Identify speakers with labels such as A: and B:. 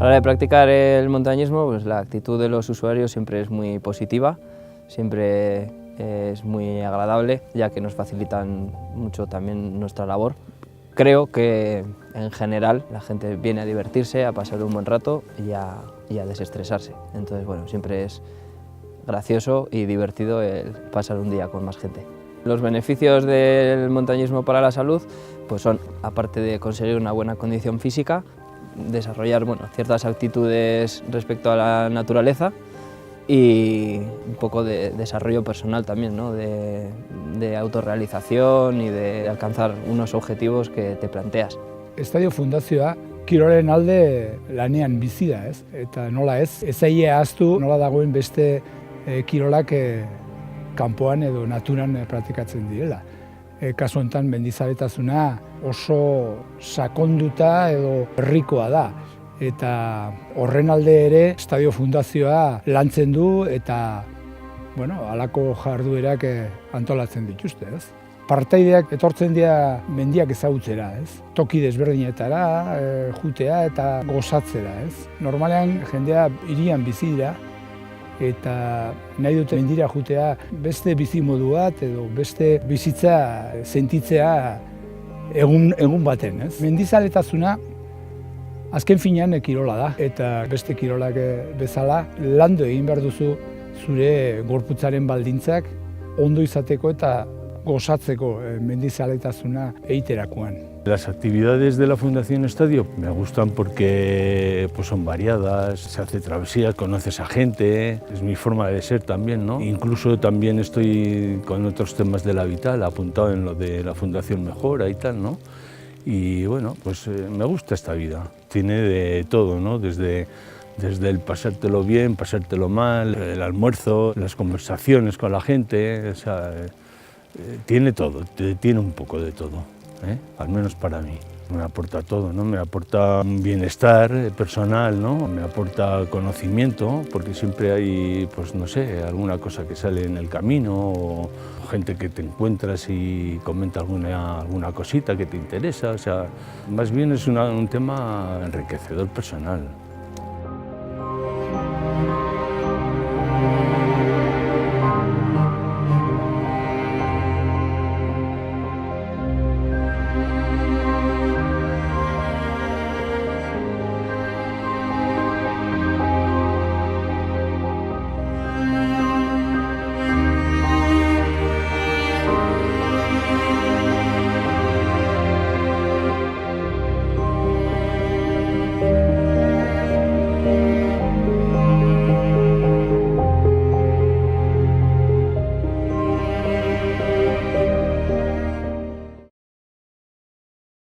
A: A la hora de practicar el montañismo, pues la actitud de los usuarios siempre es muy positiva, siempre es muy agradable, ya que nos facilitan mucho también nuestra labor. Creo que en general la gente viene a divertirse, a pasar un buen rato y a desestresarse. Entonces, bueno, siempre es gracioso y divertido el pasar un día con más gente. Los beneficios del montañismo para la salud pues son, aparte de conseguir una buena condición física, desarrollar ciertas actitudes respecto a la naturaleza y un poco de desarrollo personal también, ¿no? de autorrealización y de alcanzar unos objetivos que te planteas.
B: Estadio Fundazioa kirolen alde lanean bizi da, ez? Eta nola ez zaie ahaztu nola dagoen beste kirolak kanpoan edo naturan praktikatzen direla. Kasu honetan mendizaletasuna oso sakonduta edo herrikoa da. Eta horren alde ere Estadio Fundazioa lantzen du eta halako jarduerak antolatzen dituzte, ez? Partaideak etortzen dira mendiak ezagutzera, ez? Toki desberdinetara jutea eta gozatzera, ez? Normalean jendea hirian bizi dira eta nahi dute mendira jutea beste bizimodu bat edo beste bizitza sentitzea egun baten, ez? Mendizaletasuna azken finean kirola da eta beste kirolak bezala landu egin behar duzu zure gorputzaren baldintzak ondo izateko eta gozatzeko mendizaletasuna egiterakoan.
C: Las actividades de la Fundación Estadio me gustan porque son variadas, se hace travesías, conoces a gente, es mi forma de ser también, ¿no? Incluso también estoy con otros temas de la Vital, apuntado en lo de la Fundación Mejora y tal, ¿no? Y bueno, pues me gusta esta vida, tiene de todo, ¿no? Desde el pasártelo bien, pasártelo mal, el almuerzo, las conversaciones con la gente, o sea, tiene todo, tiene un poco de todo. Al menos para mí. Me aporta todo, ¿no? Me aporta un bienestar personal, ¿no? Me aporta conocimiento, porque siempre hay, pues no sé, alguna cosa que sale en el camino o gente que te encuentras y comenta alguna cosita que te interesa, o sea, más bien es un tema enriquecedor personal.